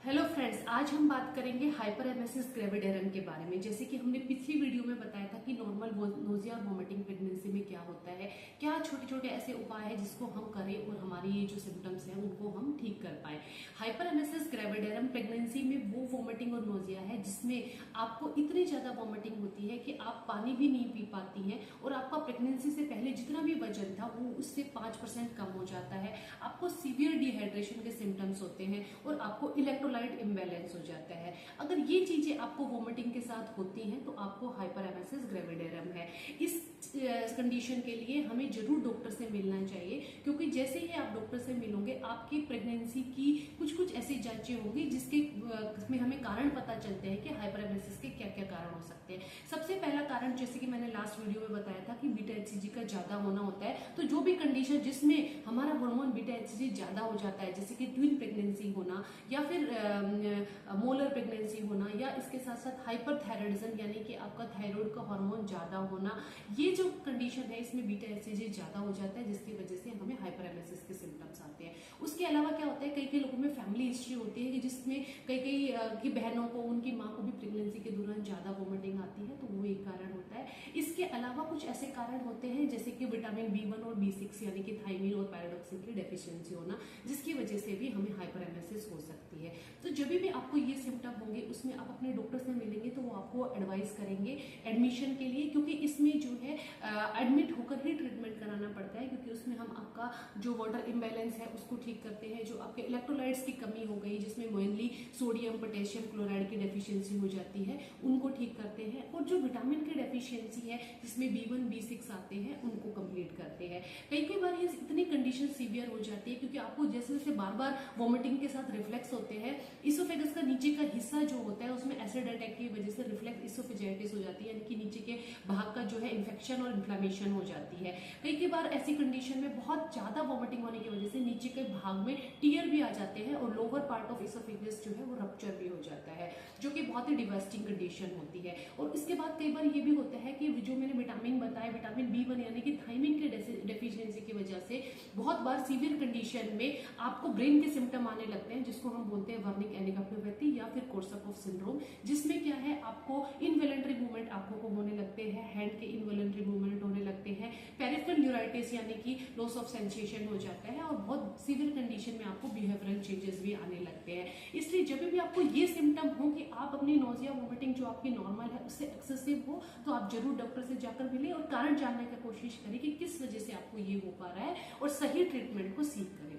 Hello friends, आज हम बात करेंगे हाइपरेमेसिस ग्रेविडेरम के बारे में। जैसे कि हमने पिछली वीडियो में बताया था कि नॉर्मल नोजिया और वोमिटिंग प्रेगनेंसी में क्या होता है, क्या छोटे छोटे ऐसे उपाय हैं जिसको हम करें और हमारी ये जो सिम्टम्स हैं उनको हम ठीक कर पाए। हाइपरेमेसिस ग्रेविडेरम प्रेगनेंसी में वो वोमिटिंग और नोजिया है जिसमें आपको इतनी ज्यादा वोमिटिंग होती है कि आप पानी भी नहीं पी पाती हैं और आपका प्रेगनेंसी से पहले जितना भी वजन था वो उससे 5% कम हो जाता है। आपको सीवियर डिहाइड्रेशन के सिम्टम्स होते हैं और आपको इलेक्ट्रोलाइट इम्बैलेंस हो जाता है। अगर ये चीजें आपको वोमिटिंग के साथ होती हैं तो आपको हाइपरेमेसिस ग्रेविडेरम है। इस कंडीशन के लिए हमें जरूर डॉक्टर से मिलना चाहिए, क्योंकि जैसे ही आप डॉक्टर से मिलोगे आपकी प्रेगनेंसी की कुछ कुछ ऐसी जांचें होंगी जिसमें हमें कारण पता चलते हैं कि हाइपरेमेसिस के क्या क्या कारण हो सकते हैं। सबसे पहला कारण, जैसे कि मैंने लास्ट वीडियो में बताया था, कि बीटा एचसीजी का ज्यादा होना होता है। तो जो भी कंडीशन जिसमें हमारा हार्मोन बीटा एचसीजी ज्यादा हो जाता है, जैसे कि ट्विन प्रेगनेंसी होना या फिर मोलर प्रेगनेंसी होना या इसके साथ साथ हाइपरथायराइडिज्म यानी कि आपका थायराइड का हार्मोन ज्यादा होना, ये जो कंडीशन है इसमें बीटा एचसीजी ज्यादा हो जाता है, जिसकी वजह से हमें हाइपरेमेसिस के सिम्टम्स आते हैं। उसके अलावा क्या होता है, कई कई लोगों में फैमिली हिस्ट्री होती है कि जिसमें कई कई की बहनों को, उनकी माँ को भी प्रेगनेंसी के दौरान ज्यादा वोमिटिंग आती है, तो वो एक कारण होता है। इसके अलावा कुछ ऐसे कारण होते हैं जैसे कि विटामिन B1 और B6 यानी कि थायमिन और पैराडॉक्सिन की डेफिशिएंसी होना, जिसकी वजह से भी हमें हाइपरेमेसिस हो सकती है। तो जब भी आपको ये सिम्टम होंगे उसमें आप अपने डॉक्टर से मिलेंगे तो वो आपको एडवाइस करेंगे एडमिशन के लिए, क्योंकि इसमें जो है एडमिट होकर ही ट्रीटमेंट कराना पड़ता है, क्योंकि उसमें हम आपका जो वाटर इम्बैलेंस है उसको ठीक करते हैं, जो आपके इलेक्ट्रोलाइट्स की कमी हो गई जिसमें मेनली सोडियम पोटेशियम क्लोराइड की डेफिशिएंसी हो जाती है उनको ठीक करते हैं, और जो विटामिन की डेफिशिएंसी है जिसमें B1 B6 आते हैं उनको कंप्लीट करते हैं। कई कई बार ये इतनी कंडीशन सीवियर हो जाती है क्योंकि आपको जैसे जैसे बार बार वॉमिटिंग के साथ रिफ्लेक्स होते हैं, इसोफेगस का नीचे का हिस्सा जो होता है उसमें एसिड अटैक की वजह से रिफ्लेक्स इसोफेजाइटिस हो जाती है, यानी कि नीचे के भाग का जो है इन्फेक्शन और इन्फ्लेमेशन हो जाती है। कई कई बार ऐसी कंडीशन में बहुत ज्यादा वॉमिटिंग होने की वजह से नीचे के भाग में टीयर भी आ जाते हैं और लोअर पार्ट ऑफ इसोफेगस जो है वो रप्चर भी हो जाता है, जो कि बहुत ही डिवास्टिंग कंडीशन होती है। और इसके बाद कई बार ये भी होता है कि जो मैंने विटामिन बताया, विटामिन B1 यानी कि थायमिन के डेफिशिएंसी की वजह से बहुत बार सीवियर कंडीशन में आपको ब्रेन के सिम्टम आने लगते हैं, जिसको हम बोलते हैं वर्निक एनिकोप्लोपैथी या फिर कोर्साकॉफ सिंड्रोम, जिसमें क्या है आपको इनवॉलंटरी मूवमेंट आंखों को होने लगते हैं, हैंड के इनवॉलंटरी मूवमेंट होने लगते हैं, पेरिफेरल न्यूराइटिस यानी कि लॉस ऑफ सेंसेशन हो जाता है, और बहुत सीवियर कंडीशन में आपको बिहेवियरल चेंजेस भी आने लगते हैं। इसलिए जब भी आपको ये सिम्टम हो कि आप अपनी नोजिया वोमिटिंग जो आपकी नॉर्मल है उससे एक्सेसिव हो, तो आप जरूर डॉक्टर से जाकर मिले और कारण जानने की कोशिश करें कि किस वजह से आपको ये हो पा रहा है और सही ट्रीटमेंट को सीख करें।